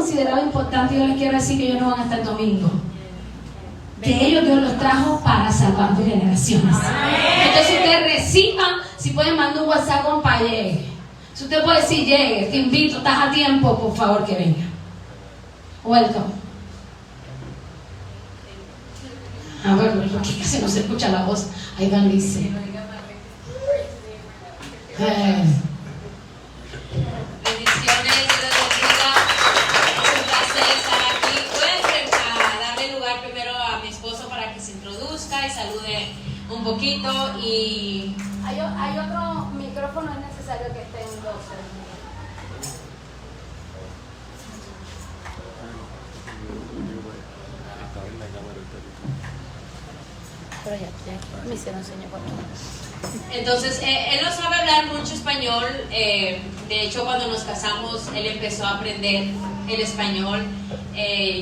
consideraba importante, yo les quiero decir que ellos no van a estar el domingo. Que ellos Dios los trajo para salvar tus generaciones. Entonces ustedes reciban, si pueden mandar un WhatsApp, compa, llegue. Si usted puede decir llegue, te invito, estás a tiempo, por favor que venga. Welcome. Bueno, porque casi no se escucha la voz. Ahí van, dice. Bendiciones, Dios bendiga. Es un placer estar aquí. Voy a darle lugar primero a mi esposo para que se introduzca y salude un poquito. Y hay otro micrófono, es necesario que estén dos. Pero ya me hicieron señas por aquí. entonces, él no sabe hablar mucho español. De hecho, cuando nos casamos, él empezó a aprender el español.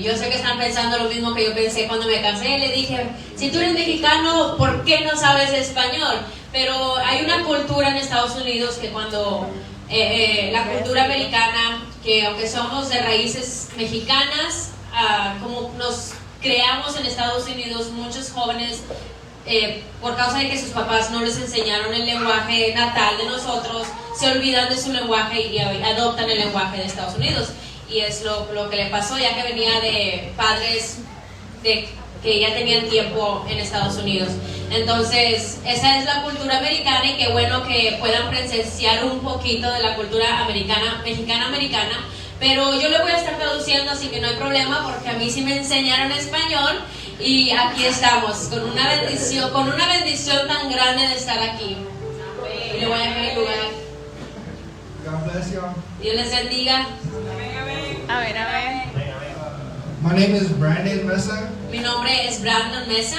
Yo sé que están pensando lo mismo que yo pensé cuando me casé. Le dije, si tú eres mexicano, ¿por qué no sabes español? Pero hay una cultura en Estados Unidos que cuando la cultura americana, que aunque somos de raíces mexicanas, como nos creamos en Estados Unidos, muchos jóvenes, por causa de que sus papás no les enseñaron el lenguaje natal de nosotros, se olvidan de su lenguaje y adoptan el lenguaje de Estados Unidos. Y es lo que le pasó, ya que venía de padres que ya tenían tiempo en Estados Unidos. Entonces, esa es la cultura americana, y qué bueno que puedan presenciar un poquito de la cultura americana, mexicana-americana. Pero yo le voy a estar traduciendo, así que no hay problema, porque a mí sí me enseñaron español. Y aquí estamos, con una bendición tan grande de estar aquí. Y le voy a dejar el lugar. God bless y'all. Dios les bendiga. A ver. My name is Brandon Mesa, Mi nombre es Brandon Mesa.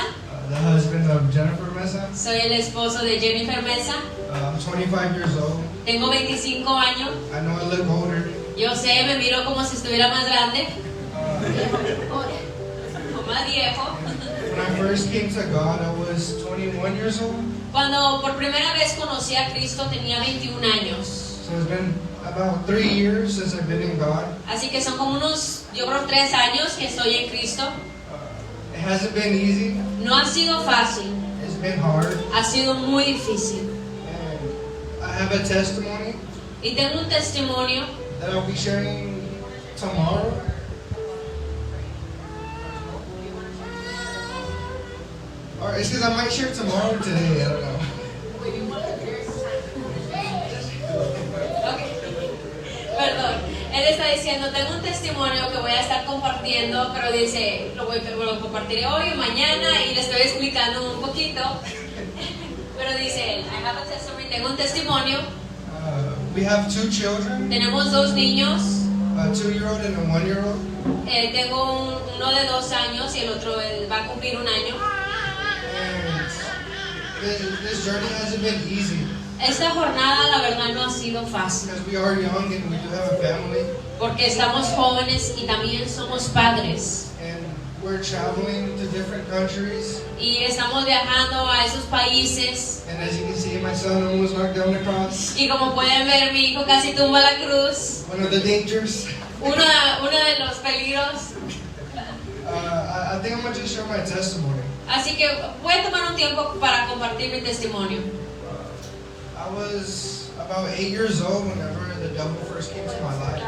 the husband of Jennifer Mesa. Soy el esposo de Jennifer Mesa. I'm 25 years old. Tengo 25 años. I know I look older. Yo sé, me miro como si estuviera más grande, o más viejo. When I first came to God, I was 21 years old. Cuando por primera vez conocí a Cristo tenía 21 años. So it's been about 3 years since I've been in God. Así que son como unos, yo creo, 3 años que estoy en Cristo. It hasn't been easy. No ha sido fácil, It's been hard. ha sido muy difícil. And I have a testimony Y tengo un testimonio that I'll be sharing tomorrow. Or it's because I might share tomorrow or today. I don't know. Perdón, él está diciendo, tengo un testimonio que voy a estar compartiendo, pero dice, lo compartiré hoy o mañana, y le estoy explicando un poquito. Pero dice él, I have a testimony, tengo un testimonio. We have 2 children, Tenemos 2 niños, a 2-year-old and a 1-year-old. tengo uno de 2 años y el otro va a cumplir 1 año. And this journey hasn't been easy Esta jornada la verdad no ha sido fácil, because we are young and we do have a family, porque estamos jóvenes y también somos padres. and we're traveling to different countries. Y estamos viajando a esos países. And as you can see, my son almost knocked down the cross. Y como pueden ver, mi hijo casi tumba la cruz. One of the dangers. Uno de los peligros. I think I'm going to just share my testimony. Así que voy a tomar un tiempo para compartir mi testimonio. I was about 8 years old whenever the devil first came to my life.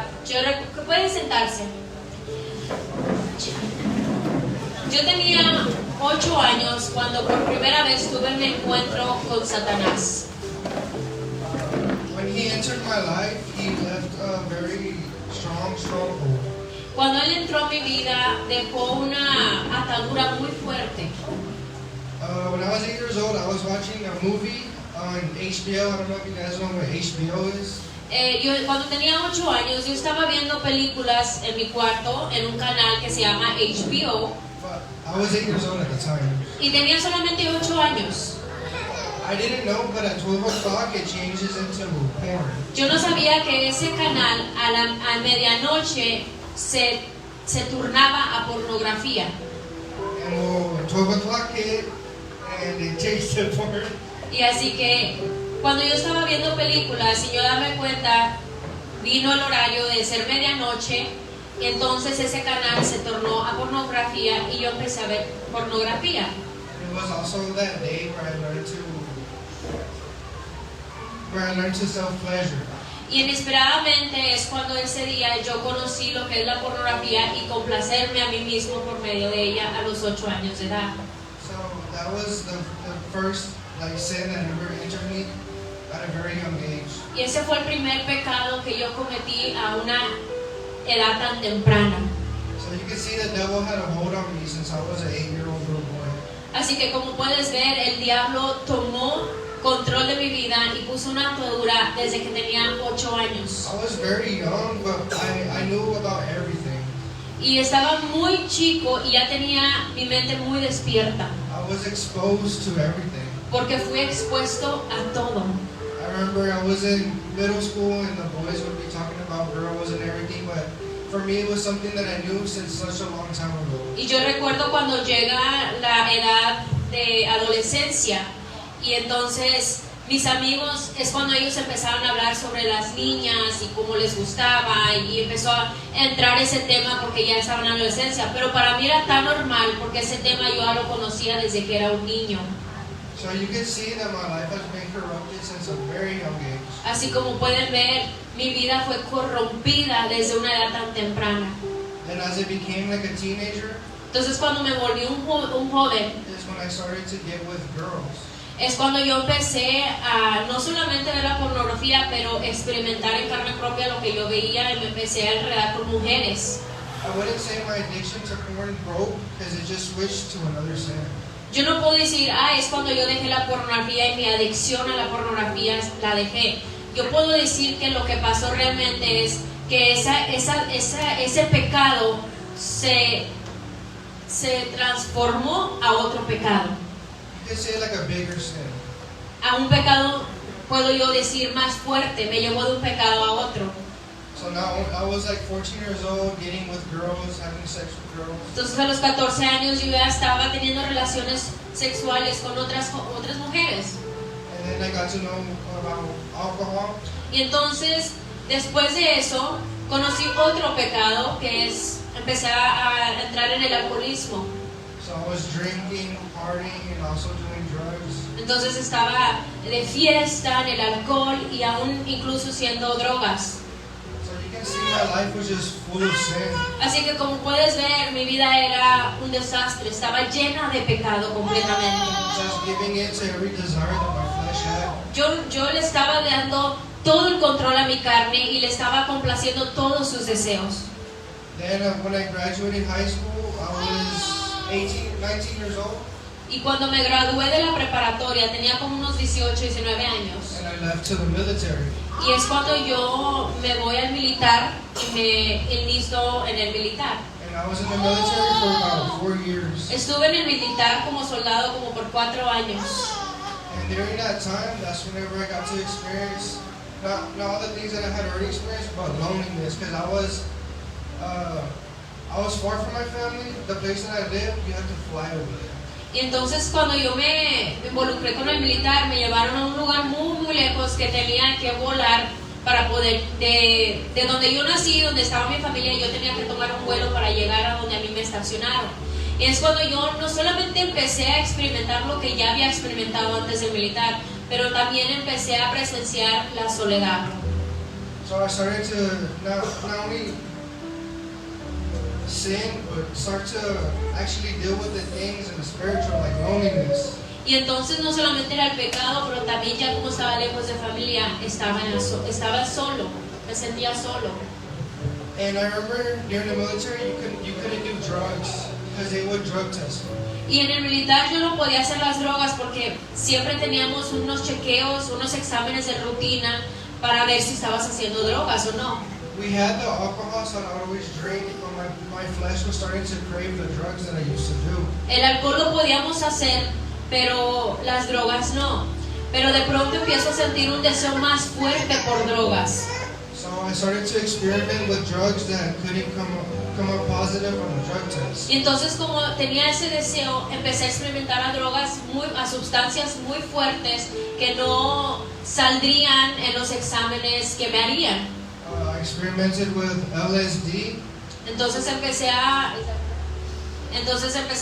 Pueden sentarse. Yo tenía 8 años cuando por primera vez tuve un encuentro con Satanás. When he entered my life, he left a very strong stronghold. Cuando él entró a mi vida, dejó una atadura muy fuerte. When I was 8 years old, I was watching a movie on HBO. I don't know if you guys know what HBO is. Cuando tenía 8 años, yo estaba viendo películas en mi cuarto en un canal que se llama HBO. But I was 8 years old at the time. Y tenía solamente 8 años. I didn't know, but at 12 o'clock it changes into porn. Yo no sabía que ese canal a medianoche se turnaba a pornografía. And well, 12 o'clock hit, and it changed to porn. Y así que cuando yo estaba viendo películas y yo darme cuenta, vino el horario de ser medianoche Entonces ese canal se tornó a pornografía y yo empecé a ver pornografía. And it was also that day where I learned to self-pleasure. Y inesperadamente es cuando ese día yo conocí lo que es la pornografía y complacerme a mí mismo por medio de ella a los 8 años de edad. So that was the first sin that ever entered me at a very young age. Y ese fue el primer pecado que yo cometí a una edad tan temprana. So you can see the devil had a hold on me since I was an 8-year-old little boy. Así que como puedes ver, el diablo tomó control de mi vida y puso una atadura desde que tenía 8 años. I was very young, but I knew about everything. Y estaba muy chico y ya tenía mi mente muy despierta, I was exposed to everything. porque fui expuesto a todo. I remember I was in middle school and the boys would be talking about girls and everything, but for me it was something that I knew since such a long time ago. Y yo recuerdo cuando llega la edad de adolescencia y entonces mis amigos, es cuando ellos empezaron a hablar sobre las niñas y cómo les gustaba y empezó a entrar ese tema porque ya estaban en la adolescencia, pero para mí era tan normal porque ese tema yo ya lo conocía desde que era un niño. So you can see that my life has been corrupted since a very young age. Así como pueden ver, mi vida fue corrompida desde una edad tan temprana. Then as I became like a teenager, Entonces cuando me volví un joven, is when I started to get with girls. es cuando yo empecé a no solamente ver la pornografía, pero experimentar en carne propia lo que yo veía y me empecé a enredar con mujeres. I wouldn't say my addiction to porn broke because it just switched to another sin. Yo no puedo decir, es cuando yo dejé la pornografía y mi adicción a la pornografía la dejé. Yo puedo decir que lo que pasó realmente es que ese pecado se transformó a otro pecado. You can say like a bigger sin. A un pecado, puedo yo decir, más fuerte, me llevó de un pecado a otro. So now I was like 14 years old, getting with girls, having sex with girls. Entonces a los 14 años yo ya estaba teniendo relaciones sexuales con otras mujeres. And then I got to know about alcohol. Y entonces, después de eso, conocí otro pecado que es, empecé a entrar en el alcoholismo. So I was drinking, partying, and also doing drugs. Entonces estaba de fiesta, en el alcohol y aún incluso siendo drogas. So you can see my life was just full of sin. Así que como puedes ver, mi vida era un desastre, estaba llena de pecado completamente. Just giving in to every desire that my flesh had. Yo le estaba dando todo el control a mi carne y le estaba complaciendo todos sus deseos. Then when I graduated high school, I was 19 years old. Y cuando me gradué de la preparatoria, tenía como unos 18, 19 años. And I left to the military. Y es cuando yo me voy al militar y me enlisto en el militar. And I was in the military for about 4 years. Estuve en el militar como soldado como por 4 años. And during that time, that's whenever I got to experience not all the things that I had already experienced, but loneliness. Because I was far from my family. The place that I lived, you had to fly over there. Y entonces cuando yo me involucré con el militar, me llevaron a un lugar muy lejos que tenía que volar para poder, de donde yo nací, donde estaba mi familia, yo tenía que tomar un vuelo para llegar a donde a mí me estacionaron. Y es cuando yo no solamente empecé a experimentar lo que ya había experimentado antes del militar, pero también empecé a presenciar la soledad. So I started to not only sin, but start to actually deal with the things in the spiritual, like loneliness. Y entonces no solamente era el pecado, pero también ya como estaba lejos de familia, estaba solo, me sentía solo. And I remember during the military, you couldn't do drugs because they would drug test you. Y en el militar yo no podía hacer las drogas porque siempre teníamos unos chequeos, unos exámenes de rutina para ver si estabas haciendo drogas o no. We had the alcohol, so I would always drink, but my flesh was starting to crave the drugs that I used to do. El alcohol lo podíamos hacer, pero las drogas no. Pero de pronto empiezo a sentir un deseo más fuerte por drogas. So I started to experiment with drugs that couldn't come up positive on the drug test. Y entonces como tenía ese deseo, empecé a experimentar a sustancias muy fuertes que no saldrían en los exámenes que me harían. I experimented with LSD. Entonces empecé a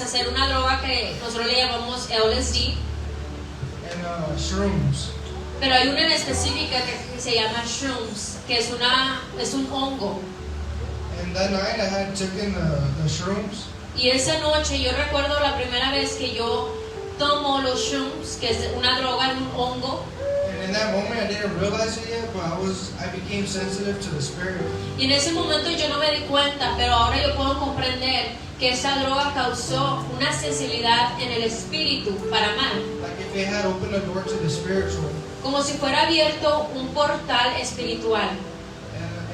hacer una droga que nosotros le llamamos LSD, and shrooms. pero hay una en específica que se llama shrooms, que es un hongo. And that night I had taken the shrooms, Y esa noche yo recuerdo la primera vez que yo tomo los shrooms, que es una droga, un hongo. and in that moment I didn't realize it yet, but I became sensitive to the spirit. Y en ese momento yo no me di cuenta, pero ahora yo puedo comprender que esa droga causó una sensibilidad en el espíritu para mal, Like if it had opened the door to the spiritual. como si fuera abierto un portal espiritual.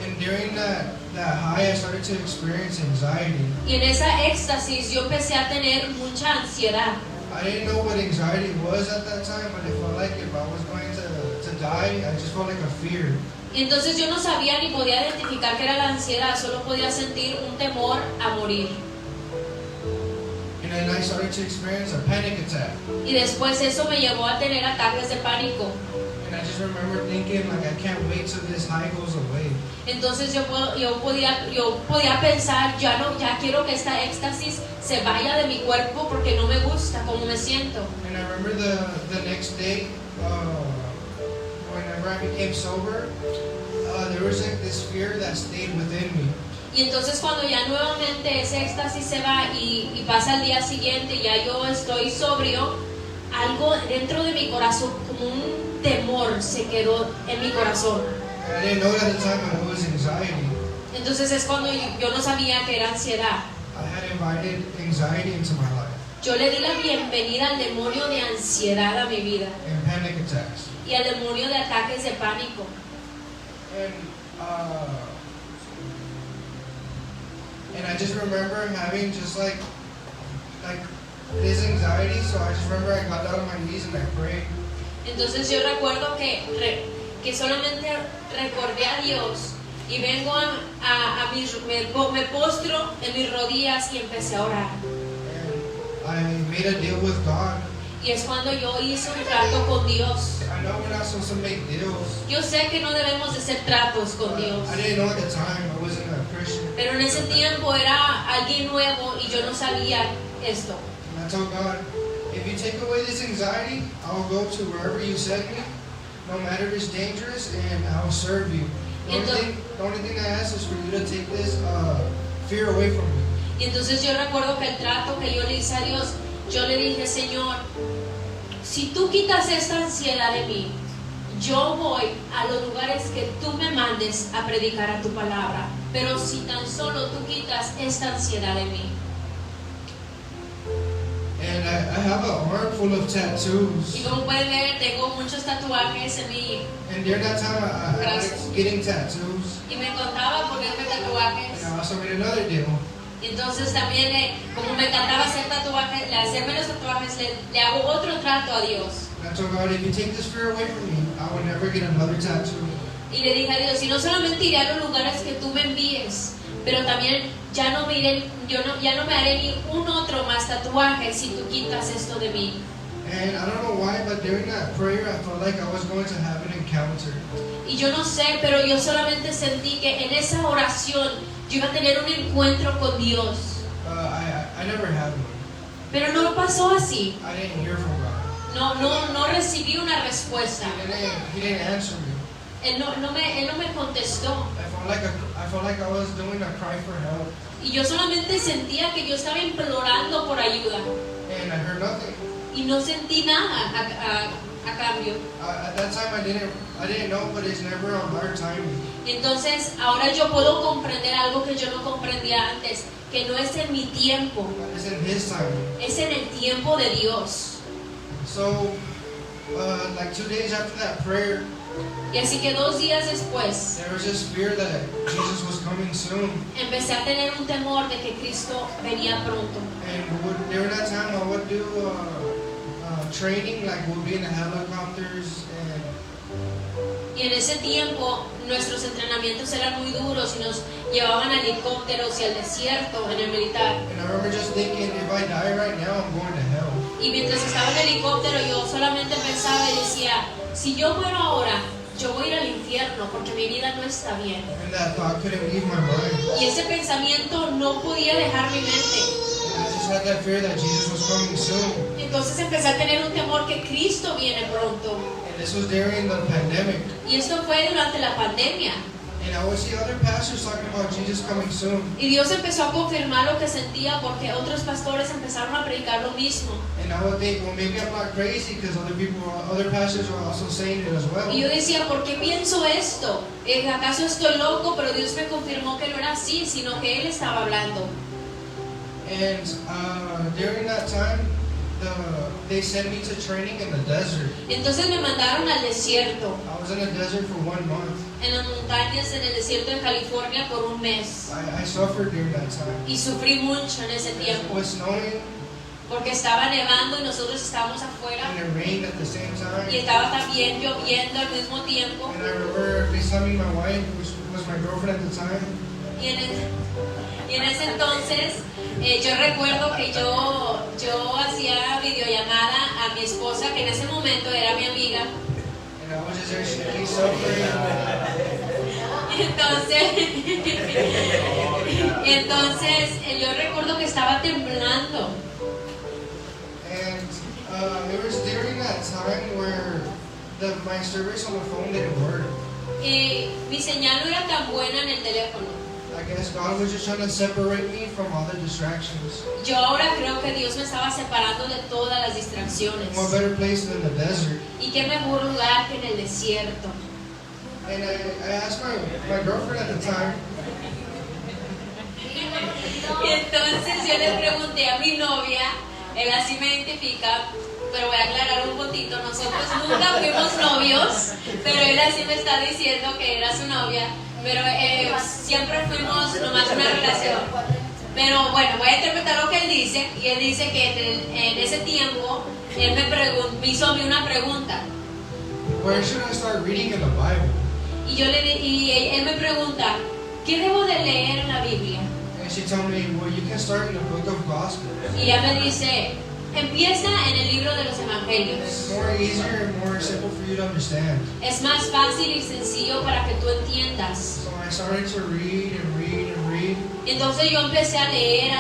And during that high, I started to experience anxiety. Y en esa éxtasis yo empecé a tener mucha ansiedad. I didn't know what anxiety was at that time, but it felt like if I was going to die, I just felt like a fear. Y entonces yo no sabía ni podía identificar qué era la ansiedad, solo podía sentir un temor a morir. And then I started to experience a panic attack. Y después eso me llevó a tener ataques de pánico. And I just remember thinking, like, I can't wait till this high goes away. Entonces yo podía pensar, ya quiero que esta éxtasis se vaya de mi cuerpo porque no me gusta cómo me siento. And I remember the next day, whenever I became sober, there was like this fear that stayed within me. Y entonces cuando ya nuevamente ese éxtasis se va y pasa el día siguiente, ya yo estoy sobrio, algo dentro de mi corazón, como un temor se quedó en mi corazón. And I didn't know it at the time, but it was anxiety. Entonces es cuando yo no sabía que era ansiedad. I had invited anxiety into my life Yo le di la bienvenida al demonio de ansiedad a mi vida and panic attacks. y al demonio de ataques de pánico. And I just remember having just like this anxiety, so I just remember I got down on my knees and I prayed. Entonces yo recuerdo que solamente recordé a Dios y vengo me postro en mis rodillas y empecé a orar. And I made a deal with God. Y es cuando yo hice un trato con Dios. I know we're not supposed to make deals. Yo sé que no debemos de hacer tratos con Dios, I didn't know at the time, I wasn't a Christian. pero en ese tiempo era alguien nuevo y yo no sabía esto. And I told God, if you take away this anxiety, I'll go to wherever you send me, no matter if it's dangerous, and I'll serve you. The only thing I ask is for you to take this fear away from me. Y entonces yo recuerdo que el trato que yo le hice a Dios, yo le dije, Señor, si tú quitas esta ansiedad de mí, yo voy a los lugares que tú me mandes a predicar a tu palabra. Pero si tan solo tú quitas esta ansiedad de mí. And I have an arm full of tattoos. Y como pueden ver, tengo muchos tatuajes en mí. And during that time, I was getting tattoos. Y me encantaba ponerme tatuajes. And I also made another deal. Y entonces también, como me encantaba hacer tatuajes, hacerme los tatuajes, le hago otro trato a Dios. And I told God, if you take this fear away from me, I will never get another tattoo. Y le dije a Dios, y no solamente iré a los lugares que tú me envíes, pero también ya no me haré ni un otro más tatuaje si tú quitas esto de mí. And I don't know why, but during that prayer, I felt like I was going to have an encounter. Y yo no sé, pero yo solamente sentí que en esa oración yo iba a tener un encuentro con Dios. I never had one. Pero no pasó así. I didn't hear from God. No recibí una respuesta. He didn't answer me. Él no me contestó. I felt like I was doing a cry for help, Y yo solamente sentía que yo estaba implorando por ayuda. and I heard nothing. Y no sentí nada a cambio. At that time, I didn't know, but it's never on our timing. Y entonces ahora yo puedo comprender algo que yo no comprendía antes, que no es en mi tiempo, It's in His timing. es en el tiempo de Dios. So, like 2 days after that prayer, Y así que 2 días después there was this fear that Jesus was coming soon. empecé a tener un temor de que Cristo venía pronto. And during that time, I would do training, like we'll be in the helicopters, Y en ese tiempo nuestros entrenamientos eran muy duros y nos llevaban a helicópteros y al desierto en el militar. and I remember just thinking, if I die right now, I'm going to hell. Y mientras estaba en el helicóptero yo solamente pensaba y decía, si yo muero ahora, yo voy a ir al infierno porque mi vida no está bien. And that thought couldn't leave my mind. Y ese pensamiento no podía dejar mi mente. And I just had that fear that Jesus was coming soon. Entonces empecé a tener un temor que Cristo viene pronto. And this was during the pandemic. Y esto fue durante la pandemia. And I would see other pastors talking about Jesus coming soon. Y Dios empezó a confirmar lo que sentía porque otros pastores empezaron a predicar lo mismo. And I would think, well, maybe I'm not crazy because other pastors are also saying it as well. Y yo decía, ¿por qué pienso esto? ¿Acaso estoy loco? Pero Dios me confirmó que no era así, sino que Él estaba hablando. And during that time, they sent me to training in the desert. Entonces me mandaron al desierto, I was in the desert for 1 month. en las montañas, en el desierto de California por un mes. I suffered during that time. Y sufrí mucho en ese It tiempo, was snowing porque estaba nevando y nosotros estábamos afuera. and it rained at the same time. Y estaba también lloviendo al mismo tiempo. And I remember FaceTiming my wife, which was my girlfriend at the time. Y en ese entonces yo recuerdo que yo hacía videollamada a mi esposa, que en ese momento era mi amiga. And I was just there shaking, suffering. Entonces yo recuerdo que estaba temblando. And it was during that time where my service on the phone didn't work. Y mi señal no era tan buena en el teléfono. I guess God was just trying to separate me from all the distractions. Yo ahora creo que Dios me estaba separando de todas las distracciones. What better place than the desert? Y qué mejor lugar que en el desierto. And I asked my girlfriend at the time, Y entonces yo le pregunté a mi novia, él así me identifica, pero voy a aclarar un poquito, nosotros nunca fuimos novios, pero él así me está diciendo que era su novia, pero siempre fuimos nomás una relación. Pero bueno, voy a interpretar lo que él dice, y él dice que en ese tiempo, él me hizo a mí una pregunta, where should I start reading in the Bible? y él me pregunta, ¿qué debo de leer en la Biblia? And she told me, well, you can start in the book of Gospels. Y ella me dice, empieza en el libro de los Evangelios. It's more easier and more simple for you to understand. Es más fácil y sencillo para que tú entiendas. So I started to read and read and read. Entonces yo empecé a leer.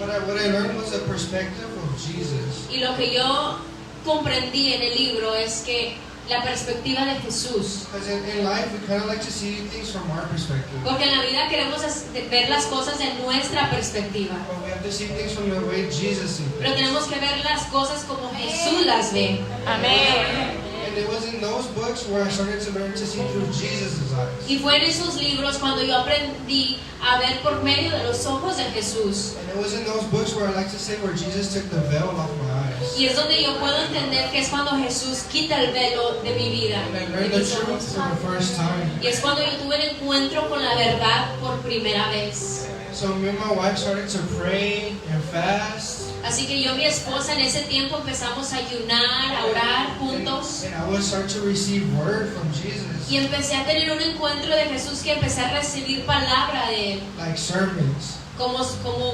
What I learned was the perspective of Jesus. Y lo que yo comprendí en el libro es que la perspectiva de Jesús. Because in life, we kind of like to see things from our perspective. Porque en la vida queremos ver las cosas de nuestra perspectiva. But we have to see things from the way Jesus sees Pero things. tenemos que ver las cosas como Jesús las ve. Amén. And it was in those books where I started to learn to see through Jesus' eyes. Y fue en esos libros cuando yo aprendí a ver por medio de los ojos de Jesús. And it was in those books where I like to say where Jesus took the veil off my eyes. Y es donde yo puedo entender que es cuando Jesús quita el velo de mi vida. And I de learned the mis truth ojos. for the first time. Y es cuando yo tuve el encuentro con la verdad por primera vez. So me and my wife started to pray and fast. Así que yo y mi esposa en ese tiempo empezamos a ayunar, a orar juntos. And I would start to receive word from Jesus. Y empecé a tener un encuentro de Jesús que empecé a recibir palabra de Él, Like sermons. como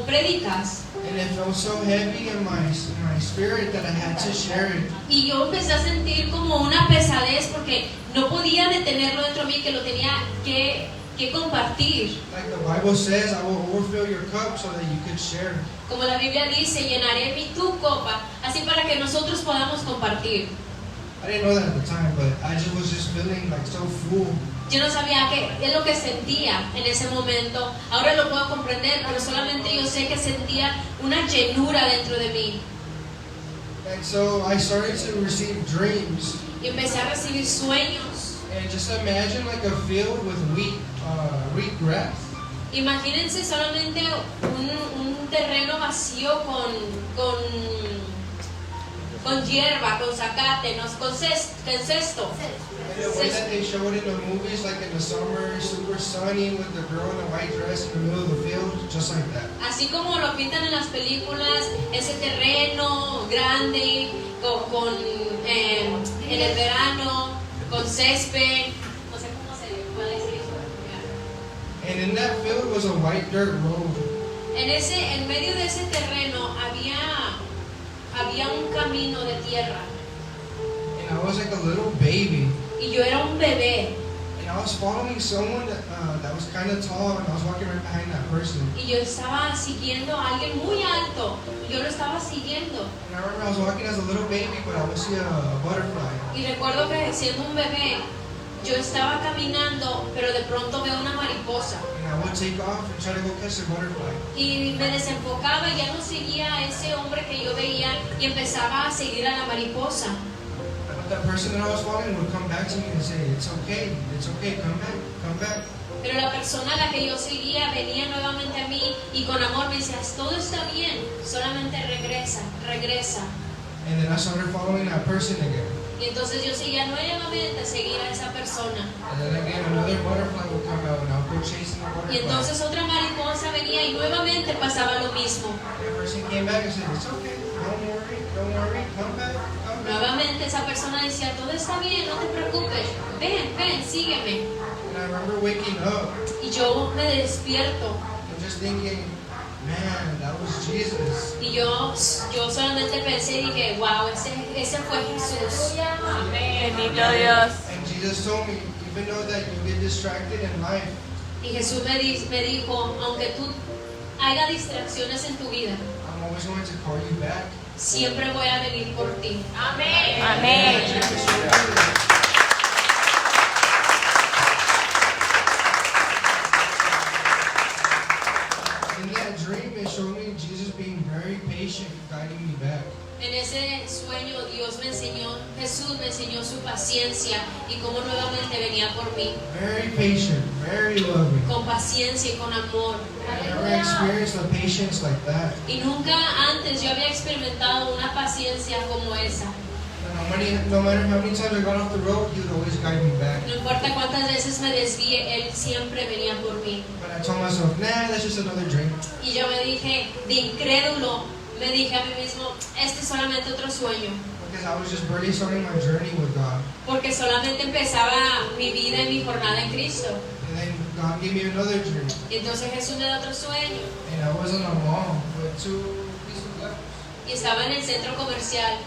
prédicas. And it felt so heavy in my spirit that I had to share it. Y yo empecé a sentir como una pesadez porque no podía detenerlo dentro de mí, que lo tenía que compartir. Like the Bible says, I will overfill your cup so that you could share. Como la Biblia dice, llenaré tu copa, así para que nosotros podamos compartir. I didn't know that at the time, but I was just feeling like so full. Yo no sabía qué es lo que sentía en ese momento. Ahora lo puedo comprender, pero solamente yo sé que sentía una llenura dentro de mí. And so I started to receive dreams. Y empecé a recibir sueños. And just imagine like a field with wheat grass. Imagínense solamente un terreno vacío con hierba, con zacate, con cesto. And the way that they showed it in the movies, like in the summer, super sunny with the girl in the white dress in the middle of the field, just like that. Así como lo pintan en las películas, ese terreno grande, en el verano, con césped, no sé cómo se puede decir eso. And in that field was a white dirt road. En medio de ese terreno había un camino de tierra. And I was like a little baby. Y yo era un bebé. And I was following someone that was kind of tall, and I was walking right behind that person. Y yo estaba siguiendo a alguien muy alto. Y yo lo estaba siguiendo. And I remember I was walking as a little baby, but I would see a butterfly. Y recuerdo que siendo un bebé, yo estaba caminando, pero de pronto veo una mariposa. And I would take off and try to go catch the butterfly. Y me desenfocaba y ya no seguía a ese hombre que yo veía y empezaba a seguir a la mariposa. But the person that I was following would come back to me and say, it's okay, come back, come back. Pero la persona a la que yo seguía venía nuevamente a mí y con amor me decía, todo está bien, solamente regresa, regresa. And then I started following that person again. Y entonces yo seguía nuevamente a seguir a esa persona. And then again, another butterfly would come out, and I would go chasing the Y butterfly. entonces otra mariposa venía y nuevamente pasaba lo mismo. And the person came back and said, it's okay, don't worry, come back, come back. Nuevamente esa persona decía, todo está bien, no te preocupes, ven, sígueme. And I remember waking up Y yo me despierto and just thinking, man, that was Jesus. y yo solamente pensé y dije, wow, ese fue Jesús. Bendito Dios. And Jesus told me, even though that you get distracted in life, Y Jesús me dijo, aunque tú haya distracciones en tu vida, I'm always going to call you back. siempre voy a venir por ti. Amén. In that dream, it showed me Jesus being very patient, guiding me back. En ese sueño Dios me enseñó, Jesús me enseñó su paciencia y cómo nuevamente venía por mí. Very patient, very loving. Con paciencia y con amor. I never experienced a patience like that. Y nunca antes yo había experimentado una paciencia como esa. And no matter how many times I got off the road, he would always guide me back. No importa cuántas veces me desvíe, Él siempre venía por mí. But I told myself, nah, that's just another dream. Y yo me dije, de incrédulo, me dije a mí mismo, este es solamente otro sueño. Because I was just barely starting my journey with God. Porque solamente empezaba mi vida y mi jornada en Cristo. And then God gave me another dream. Y entonces Jesús me da otro sueño. And I was in a mall with two peaceful guys. Y estaba en el centro comercial.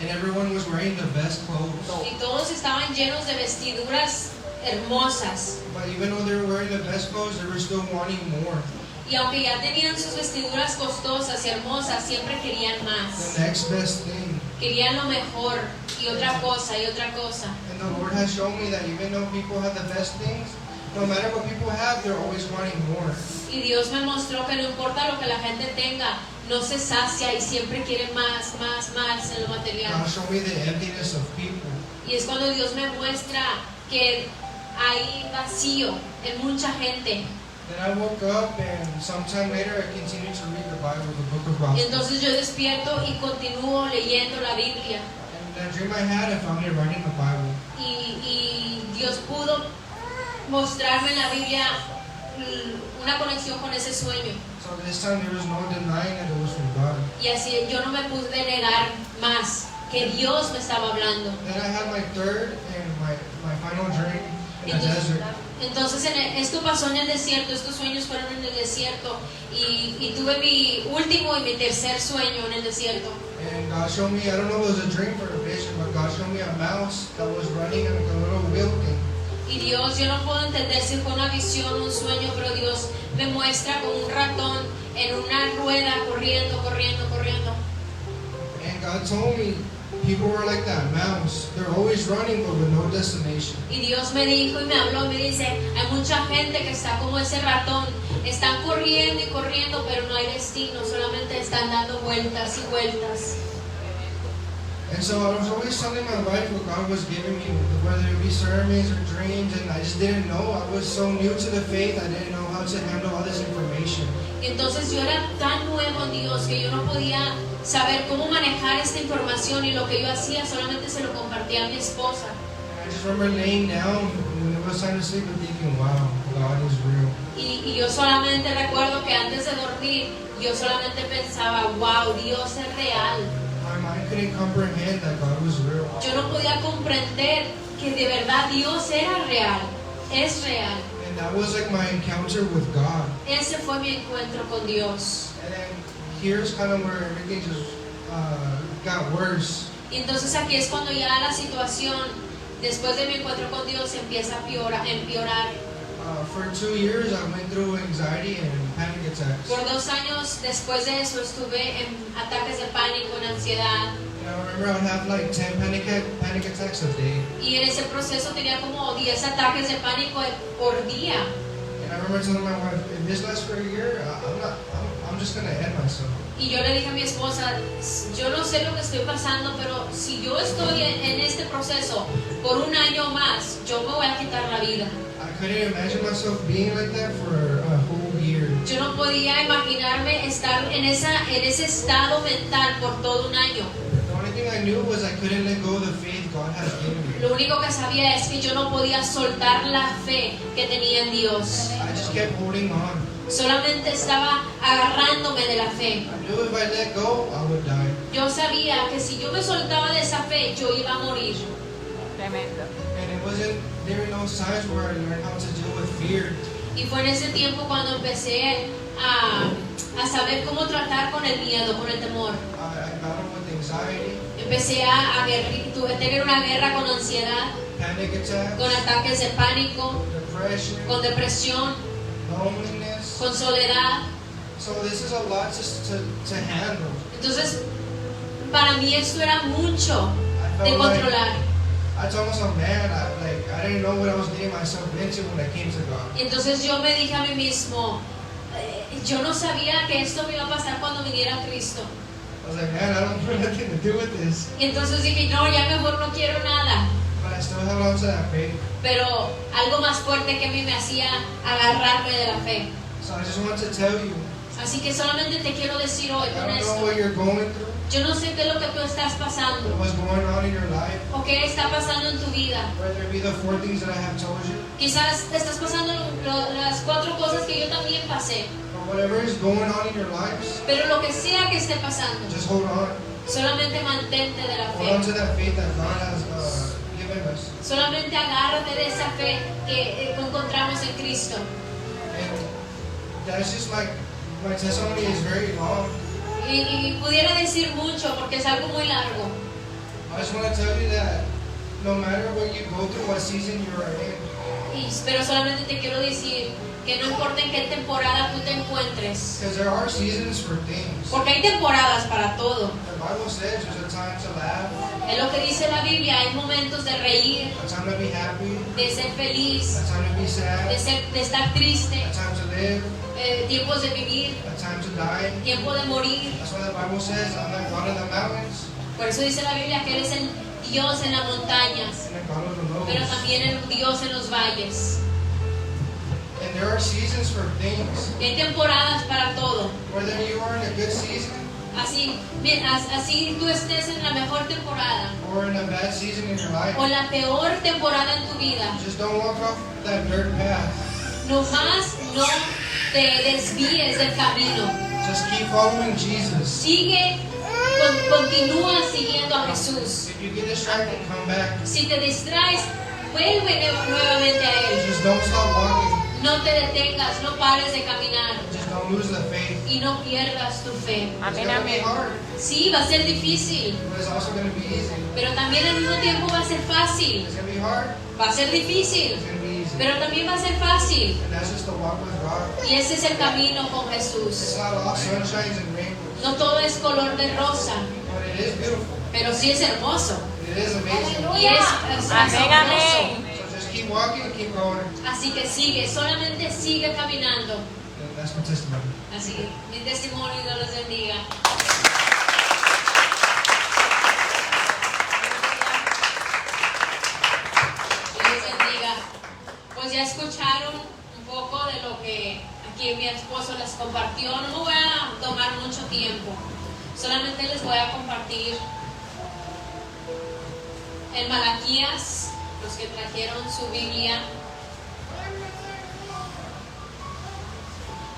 And everyone was wearing the best clothes. Y todos estaban llenos de vestiduras hermosas. But even though they were wearing the best clothes, they were still wanting more. Y aunque ya tenían sus vestiduras costosas y hermosas, siempre querían más. The next best thing. Querían lo mejor y otra cosa y otra cosa. And the Lord has shown me that even though people have the best things, no matter what people have, they're always wanting more. Y Dios me mostró que no importa lo que la gente tenga, no se sacia y siempre quiere más en lo material. God showed me the emptiness of people. Y es cuando Dios me muestra que hay vacío en mucha gente. Then I woke up and sometime later I continued to read the Bible, the book of Y Gospels. entonces yo despierto y continúo leyendo la Biblia. And that dream I had, I found it right in the Bible. Y Dios pudo mostrarme en la Biblia una conexión con ese sueño. So this time there was no denying that it was from God. Y así yo no me pude negar más que Dios me estaba hablando. Then I had my third and my final dream in the desert. Entonces esto pasó en el desierto, estos sueños fueron en el desierto y tuve mi último y mi tercer sueño en el desierto. And God showed me, I don't know if it was a dream or a vision, but God showed me a mouse that was running in a little wheel thing. Y Dios, yo no puedo entender si fue una visión o un sueño, pero Dios me muestra como un ratón en una rueda corriendo. And God told me, people were like that mouse. They're always running but with no destination. Y Dios me dijo y me habló, me dice, hay mucha gente que está como ese ratón, están corriendo, pero no hay destino, solamente están dando vueltas y vueltas. And so I was always telling my wife what God was giving me, whether it be sermons or dreams, and I just didn't know. I was so new to the faith, I didn't know how to handle all this information. Y entonces yo era tan nuevo en Dios que yo no podía saber cómo manejar esta información y lo que yo hacía solamente se lo compartía a mi esposa. And I just remember laying down when it was time to sleep and thinking, wow, God is real. Y yo solamente recuerdo que antes de dormir, yo solamente pensaba, wow, Dios es real. My mind couldn't comprehend that God was real. Yo no podía comprender que de verdad Dios era real, es real. And that was like my encounter with God. Ese fue mi encuentro con Dios. And then here's kind of where everything just got worse. Y entonces aquí es cuando ya la situación Después de mi encuentro con Dios empieza a empeorar. For 2 years, I went through anxiety and panic attacks. Por 2 años después de eso estuve en ataques de pánico, en ansiedad. And I remember I would have like 10 panic attacks a day. Y en ese proceso tenía como 10 ataques de pánico por día. And I remember telling my wife, if this lasts for a year, I'm just gonna end myself. Y yo le dije a mi esposa, yo no sé lo que estoy pasando, pero si yo estoy en este proceso por 1 año más, yo me voy a quitar la vida. I couldn't imagine myself being like that for a whole year. Yo no podía imaginarme estar en ese estado mental por todo 1 año. The only thing I knew was I couldn't let go of the faith God has given me. Lo único que sabía es que yo no podía soltar la fe que tenía en Dios. I just kept holding on. Solamente estaba agarrándome de la fe. I knew if I let go, I would die. Yo sabía que si yo me soltaba de esa fe, yo iba a morir. Tremendo. And it wasn't during those times where I learned how to deal with fear. Y fue en ese tiempo cuando empecé a saber cómo tratar con el miedo, con el temor. I battled with anxiety, Empecé tuve que tener una guerra con ansiedad, panic attacks, con ataques de pánico, depression, con depresión, loneliness. con soledad. So this is a lot to handle. Entonces, para mí esto era mucho I de felt like controlar. I told myself, man, I didn't know what I was getting myself into when I came to God. Y entonces yo me dije a mí mismo, yo no sabía que esto me iba a pasar cuando viniera Cristo. I was like, man, I don't want nothing to do with this. Y entonces dije, no, ya mejor no quiero nada. But I still held on to that faith. Pero algo más fuerte que a mí me hacía agarrarme de la fe. So I just want to tell you, Así que solamente te quiero decir hoy I con don't know esto. what you're going through, Yo no sé qué es lo que tú estás pasando what's going on in your life, o qué está pasando en tu vida. whether it be the 4 things that I have told you, Quizás te estás pasando las 4 cosas que yo también pasé. or whatever is going on in your lives, Pero lo que sea que esté pasando, just hold on. solamente mantente de la Hold on fe. to that faith that God has given us. Solamente agárrate de esa fe que encontramos en Cristo. And that's just like, my testimony is very long. Y pudiera decir mucho porque es algo muy largo. I just want to tell you that no matter what you go through, what season you are in, Pero solamente te quiero decir que no importa en qué temporada tú te encuentres, because there are seasons for things. porque hay temporadas para todo. The Bible says there's a time to laugh, Es lo que dice la Biblia, hay momentos de reír, a time to be happy, de ser feliz, a time to be sad, de estar triste, a time to live, tiempos de vivir, a time to die. tiempo de morir. That's why the Bible says, I'm the God of the mountains Por eso dice la Biblia que Él es el Dios en las montañas, and the God of the pero lows. también el Dios en los valles. And there are seasons for things. Y hay temporadas para todo. Whether you are in a good season Así tú estés en la mejor temporada or in a bad season in your life, o en la peor temporada en tu vida, just don't walk off that dirt path. nomás no te desvíes del camino. Just keep following Jesus. Continúa siguiendo a Jesús. If you get distracted, come back. Si te distraes, vuelve nuevamente a Él. Just don't stop walking. No te detengas, no pares de caminar Just don't lose the faith. y no pierdas tu fe. It's Amén, gonna be amén. hard, Sí, va a ser difícil, but it's also gonna be easy. pero también al mismo tiempo va a ser fácil. It's gonna be hard, Va a ser difícil, it's gonna be easy. pero también va a ser fácil. And that's just the walk with God. Y ese es el camino con It's Jesús. not all sunshines and rainbows, No todo es color de rosa, but it is beautiful. pero sí es hermoso. It is amazing. Y es Amén, asombroso. amén. So just keep walking and keep going. Así que sigue, solamente sigue caminando. And that's my testimony. Así que mi testimonio, Dios los bendiga. Dios los bendiga. Pues ya escucharon un poco de lo que aquí mi esposo les compartió. No me voy a tomar mucho tiempo. Solamente les voy a compartir en Malaquías, los que trajeron su Biblia.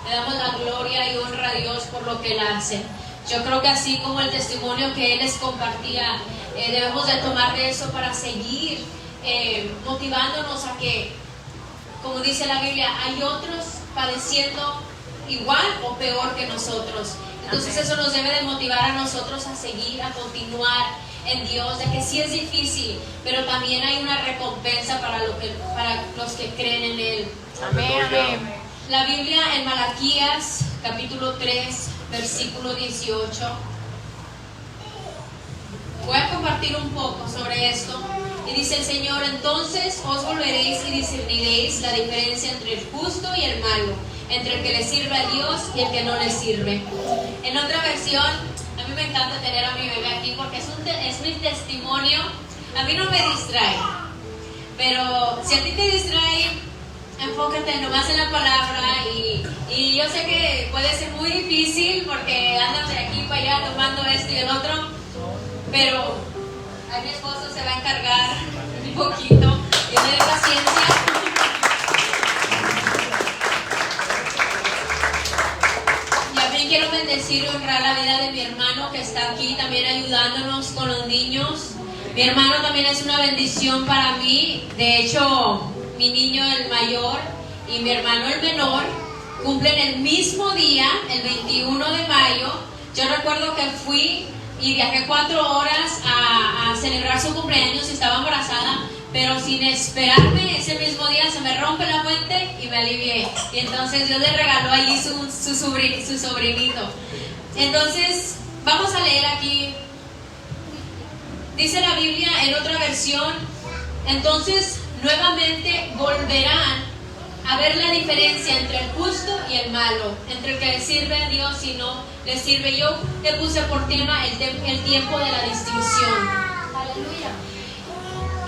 Le damos la gloria y honra a Dios por lo que Él hace. Yo creo que así como el testimonio que Él les compartía, debemos de tomar de eso para seguir motivándonos a que, como dice la Biblia, hay otros padeciendo igual o peor que nosotros. Entonces Amén. eso nos debe de motivar a nosotros a seguir, a continuar en Dios, de que sí es difícil, pero también hay una recompensa para los que creen en Él. Amén, amén. La Biblia en Malaquías, capítulo 3, versículo 18. Voy a compartir un poco sobre esto. Y dice el Señor: entonces os volveréis y discerniréis la diferencia entre el justo y el malo, entre el que le sirve a Dios y el que no le sirve. En otra versión, a mí me encanta tener a mi bebé aquí porque es mi testimonio. A mí no me distrae, pero si a ti te distrae, enfócate nomás en la palabra. Y yo sé que puede ser muy difícil porque andas de aquí para allá tomando esto y el otro, pero a mi esposo se va a encargar un poquito y tener paciencia. Y a mí quiero bendecir y honrar la vida de mi hermano que está aquí también ayudándonos con los niños. Mi hermano también es una bendición para mí. De hecho, mi niño el mayor y mi hermano el menor cumplen el mismo día, el 21 de mayo. Yo recuerdo que fui y viajé 4 horas a celebrar su cumpleaños y estaba embarazada, pero sin esperarme, ese mismo día se me rompe la fuente y me alivié. Y entonces Dios le regaló allí su sobrinito. Entonces, vamos a leer aquí. Dice la Biblia en otra versión: entonces nuevamente volverán a ver la diferencia entre el justo y el malo, entre el que le sirve a Dios y no le sirve. Yo le puse por tema el tiempo de la distinción. Aleluya.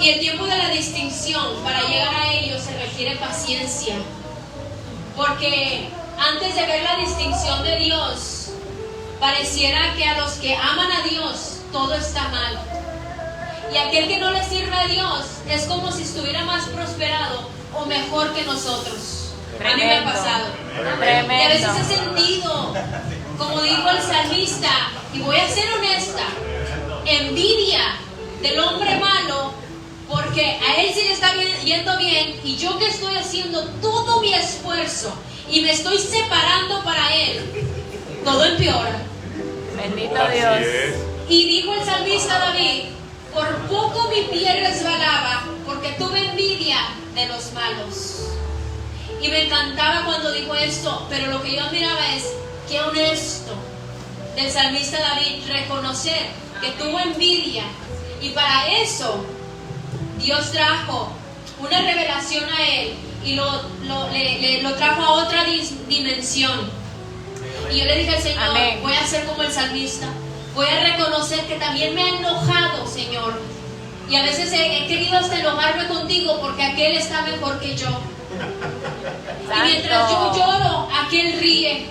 Y el tiempo de la distinción, para llegar a ello se requiere paciencia, porque antes de ver la distinción de Dios, pareciera que a los que aman a Dios todo está mal, y aquel que no le sirve a Dios es como si estuviera más prosperado o mejor que nosotros. Tremendo. A mí me ha pasado. Tremendo. Y a veces he sentido, como dijo el salmista, y voy a ser honesta, envidia del hombre malo, porque a él sí le está yendo bien, y yo que estoy haciendo todo mi esfuerzo y me estoy separando para él, todo empeora. Bendito Dios. Y dijo el salmista David: por poco mi pie resbalaba, porque tuve envidia de los malos. Y me encantaba cuando dijo esto, pero lo que yo admiraba es que honesto del salmista David reconocer que tuvo envidia, y para eso Dios trajo una revelación a él y lo trajo a otra dimensión. Y yo le dije al Señor: amén. Voy a ser como el salmista, voy a reconocer que también me ha enojado, Señor, y a veces he querido hasta enojarme contigo porque aquel está mejor que yo. Y mientras yo lloro, aquel ríe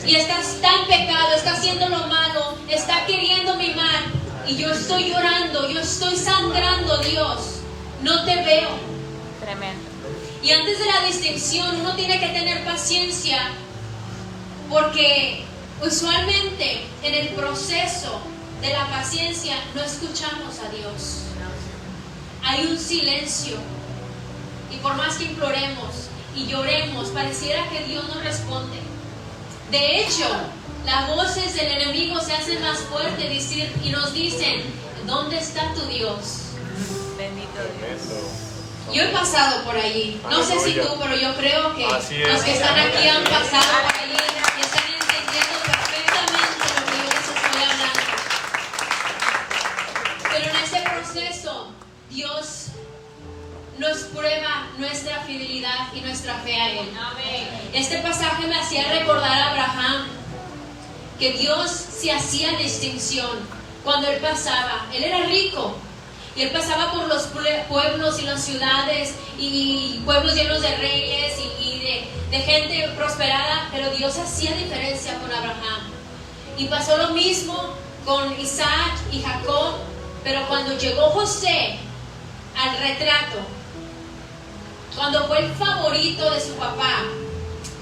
y está en pecado, está haciendo lo malo, está queriendo mi mal, y yo estoy llorando, yo estoy sangrando. Dios, no te veo. Tremendo. Y antes de la distinción uno tiene que tener paciencia, porque usualmente en el proceso de la paciencia no escuchamos a Dios. Hay un silencio, y por más que imploremos y lloremos, pareciera que Dios no responde. De hecho, las voces del enemigo se hacen más fuertes y nos dicen: ¿dónde está tu Dios? Bendito Dios. Yo he pasado por allí, no sé si tú, pero yo creo que los que están aquí han pasado por allí y están entendiendo perfectamente lo que yo les estoy hablando. Pero en este proceso Dios nos prueba nuestra fidelidad y nuestra fe a Él. Este pasaje me hacía recordar a Abraham, que Dios se hacía distinción cuando él pasaba. Él era rico y él pasaba por los pueblos y las ciudades y pueblos llenos de reyes y de gente prosperada, pero Dios hacía diferencia con Abraham. Y pasó lo mismo con Isaac y Jacob, pero cuando llegó José al retrato, cuando fue el favorito de su papá,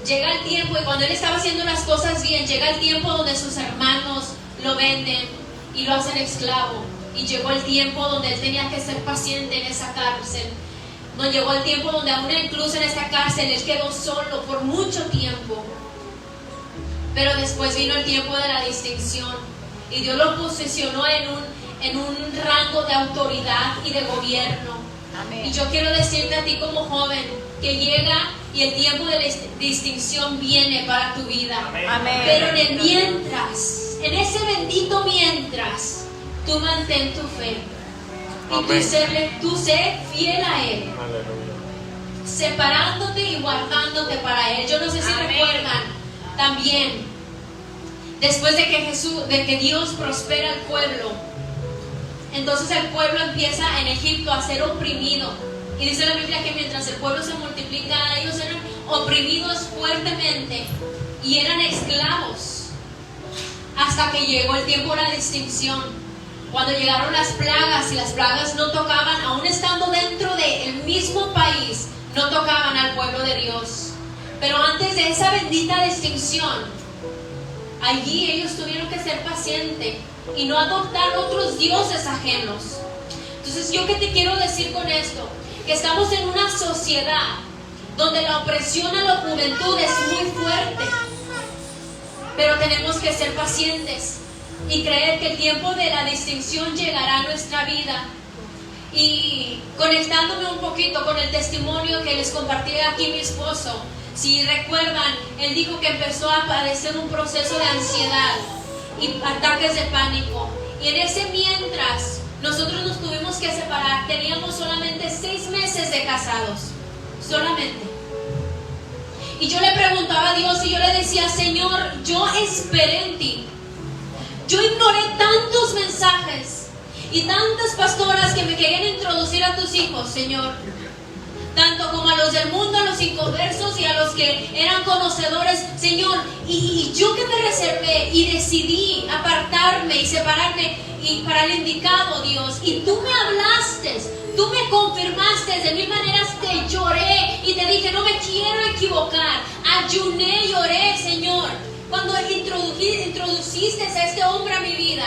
llega el tiempo, y cuando él estaba haciendo las cosas bien, llega el tiempo donde sus hermanos lo venden y lo hacen esclavo. Y llegó el tiempo donde él tenía que ser paciente en esa cárcel. No llegó el tiempo donde aún incluso en esta cárcel él quedó solo por mucho tiempo. Pero después vino el tiempo de la distinción, y Dios lo posicionó en un rango de autoridad y de gobierno. Amén. Y yo quiero decirte a ti como joven que llega y el tiempo de la distinción viene para tu vida. Amén. Pero en el mientras, en ese bendito mientras, tú mantén tu fe. Y tú sé fiel a Él, separándote y guardándote para Él. Yo no sé si Amén. recuerdan también, después de que Dios prospera al pueblo, entonces el pueblo empieza en Egipto a ser oprimido. Y dice la Biblia que mientras el pueblo se multiplica, ellos eran oprimidos fuertemente y eran esclavos. Hasta que llegó el tiempo de la distinción, cuando llegaron las plagas, y las plagas no tocaban, aún estando dentro del mismo país, no tocaban al pueblo de Dios. Pero antes de esa bendita distinción, allí ellos tuvieron que ser pacientes y no adoptar otros dioses ajenos. Entonces, ¿yo qué te quiero decir con esto? Que estamos en una sociedad donde la opresión a la juventud es muy fuerte, pero tenemos que ser pacientes y creer que el tiempo de la distinción llegará a nuestra vida. Y conectándome un poquito con el testimonio que les compartí aquí mi esposo, si recuerdan, él dijo que empezó a padecer un proceso de ansiedad y ataques de pánico, y en ese mientras nosotros nos tuvimos que separar. Teníamos solamente 6 meses de casados, solamente. Y yo le preguntaba a Dios y yo le decía: Señor, yo esperé en ti. Yo ignoré tantos mensajes y tantas pastoras que me querían introducir a tus hijos, Señor, tanto como a los del mundo, a los inconversos y a los que eran conocedores, Señor. Y yo que me reservé y decidí apartarme y separarme y para el indicado, Dios, y tú me hablaste, tú me confirmaste de mil maneras. Te lloré y te dije: no me quiero equivocar. Ayuné y oré, Señor, cuando introduciste a este hombre a mi vida,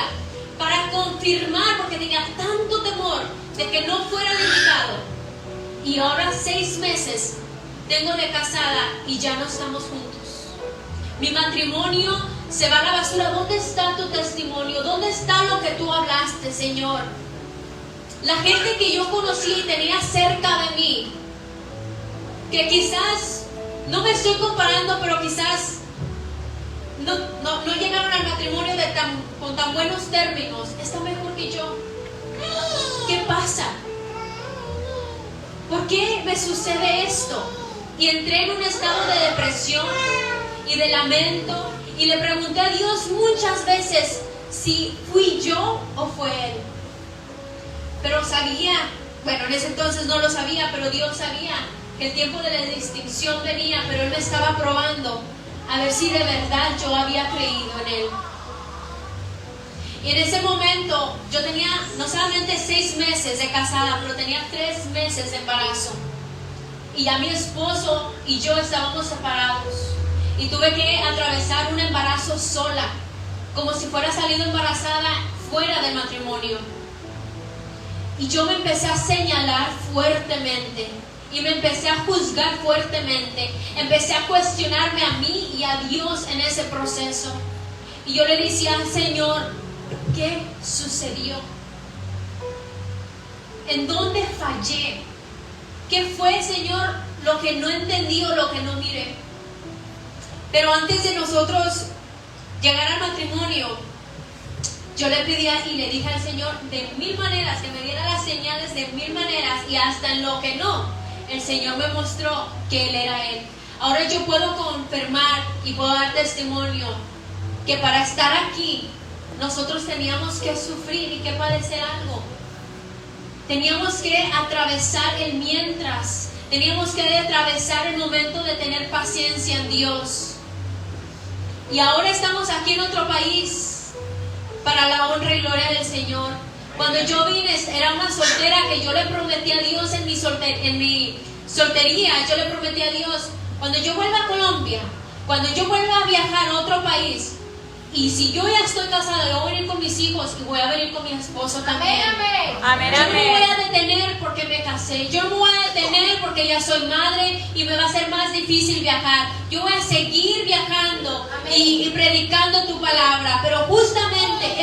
para confirmar, porque tenía tanto temor de que no fuera el indicado. Y ahora 6 meses tengo de casada y ya no estamos juntos. Mi matrimonio se va a la basura. ¿Dónde está tu testimonio? ¿Dónde está lo que tú hablaste, Señor? La gente que yo conocí y tenía cerca de mí, que quizás, no me estoy comparando, pero quizás no llegaron al matrimonio con tan buenos términos, está mejor que yo. ¿Qué pasa? ¿Por qué me sucede esto? Y entré en un estado de depresión y de lamento, y le pregunté a Dios muchas veces si fui yo o fue Él. Pero sabía, bueno, en ese entonces no lo sabía, pero Dios sabía que el tiempo de la distinción venía, pero Él me estaba probando a ver si de verdad yo había creído en Él. Y en ese momento yo tenía no solamente 6 meses de casada, pero tenía 3 meses de embarazo. Y ya mi esposo y yo estábamos separados. Y tuve que atravesar un embarazo sola, como si fuera salido embarazada fuera del matrimonio. Y yo me empecé a señalar fuertemente. Y me empecé a juzgar fuertemente. Empecé a cuestionarme a mí y a Dios en ese proceso. Y yo le decía: Señor, ¿qué sucedió? ¿En dónde fallé? ¿Qué fue, Señor, lo que no entendí o lo que no miré? Pero antes de nosotros llegar al matrimonio, yo le pedía y le dije al Señor de 1000 maneras, que me diera las señales de 1000 maneras, y hasta en lo que no, el Señor me mostró que Él era Él. Ahora yo puedo confirmar y puedo dar testimonio que para estar aquí nosotros teníamos que sufrir y que padecer algo. Teníamos que atravesar el mientras. Teníamos que atravesar el momento de tener paciencia en Dios. Y ahora estamos aquí en otro país para la honra y gloria del Señor. Cuando yo vine, era una soltera que yo le prometí a Dios en mi soltería. Yo le prometí a Dios: cuando yo vuelva a Colombia, cuando yo vuelva a viajar a otro país, y si yo ya estoy casada, yo voy a venir con mis hijos y voy a venir con mi esposo también. Amén, Yo no me voy amén. a detener porque me casé. Yo no me voy a detener porque ya soy madre y me va a ser más difícil viajar. Yo voy a seguir viajando y predicando tu palabra. Pero justamente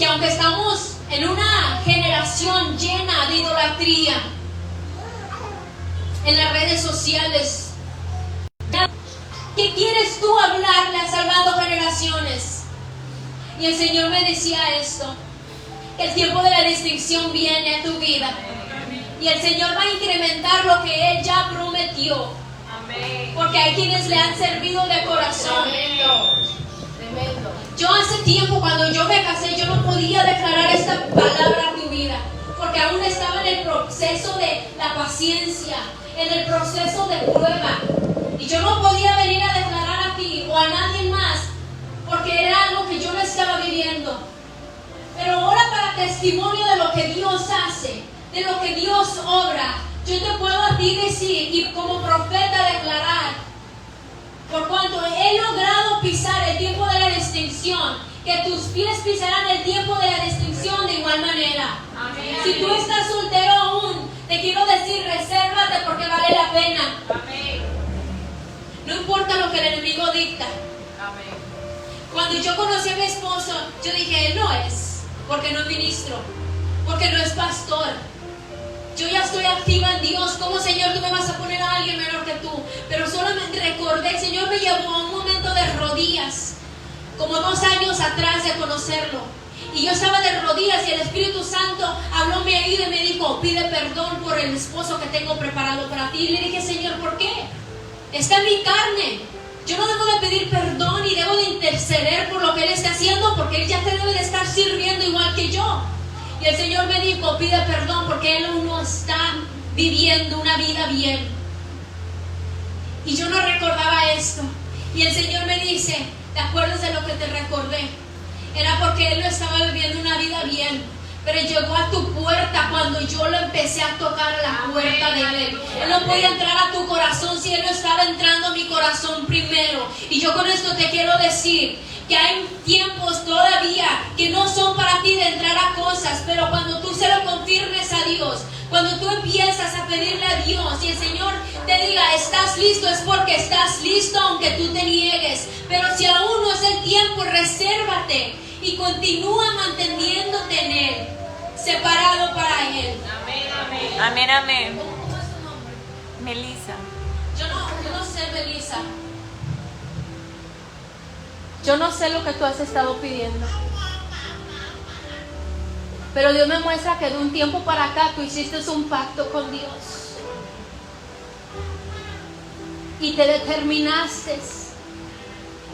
que aunque estamos en una generación llena de idolatría en las redes sociales, ¿qué quieres tú hablarle a Salvando Generaciones? Y el Señor me decía esto, que el tiempo de la distinción viene a tu vida. Y el Señor va a incrementar lo que Él ya prometió. Porque hay quienes le han servido de corazón. Yo hace tiempo, cuando yo me casé, yo no podía declarar esta palabra a tu vida. Porque aún estaba en el proceso de la paciencia, en el proceso de prueba. Y yo no podía venir a declarar a ti o a nadie más, porque era algo que yo no estaba viviendo. Pero ahora, para testimonio de lo que Dios hace, de lo que Dios obra, yo te puedo a ti decir y como profeta declarar, por cuanto he logrado pisar el tiempo de la distinción, que tus pies pisarán el tiempo de la distinción de igual manera. Amén. Si tú estás soltero aún, te quiero decir, resérvate porque vale la pena. Amén. No importa lo que el enemigo dicta. Amén. Cuando yo conocí a mi esposo, yo dije, él no es, porque no es ministro, porque no es pastor. Yo ya estoy activa en Dios. ¿Cómo, Señor, tú me vas a poner a alguien menor que tú? Pero solamente recordé, el Señor me llevó a un momento de rodillas, como 2 años atrás de conocerlo. Y yo estaba de rodillas y el Espíritu Santo habló a mi oído y me dijo, pide perdón por el esposo que tengo preparado para ti. Y le dije, Señor, ¿por qué? Está en mi carne. Yo no debo de pedir perdón y debo de interceder por lo que Él está haciendo, porque Él ya te debe de estar sirviendo igual que yo. Y el Señor me dijo, pide perdón porque Él aún no está viviendo una vida bien. Y yo no recordaba esto. Y el Señor me dice, ¿te acuerdas de lo que te recordé? Era porque Él no estaba viviendo una vida bien. Pero llegó a tu puerta cuando yo lo empecé a tocar a la puerta de Él. Él no podía entrar a tu corazón si Él no estaba entrando a mi corazón primero. Y yo con esto te quiero decir que hay tiempos todavía que no son para ti de entrar a cosas, pero cuando tú se lo confirmes a Dios, cuando tú empiezas a pedirle a Dios y el Señor te diga, estás listo, es porque estás listo aunque tú te niegues. Pero si aún no es el tiempo, resérvate y continúa manteniéndote en Él, separado para Él. Amén, amén. Amén, amén. ¿Cómo es tu nombre? Melissa. Yo no sé, Melissa. Yo no sé lo que tú has estado pidiendo, pero Dios me muestra que de un tiempo para acá tú hiciste un pacto con Dios y te determinaste.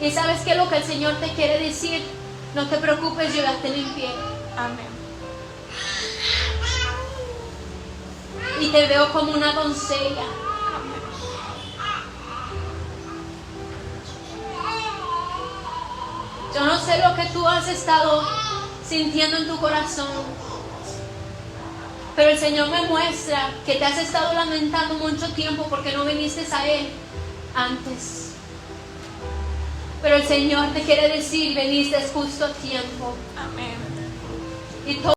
Y sabes que lo que el Señor te quiere decir, no te preocupes, yo ya te limpié. Amén. Y te veo como una doncella. Yo no sé lo que tú has estado sintiendo en tu corazón, pero el Señor me muestra que te has estado lamentando mucho tiempo porque no viniste a Él antes. Pero el Señor te quiere decir, veniste justo a tiempo. Amén. Y todo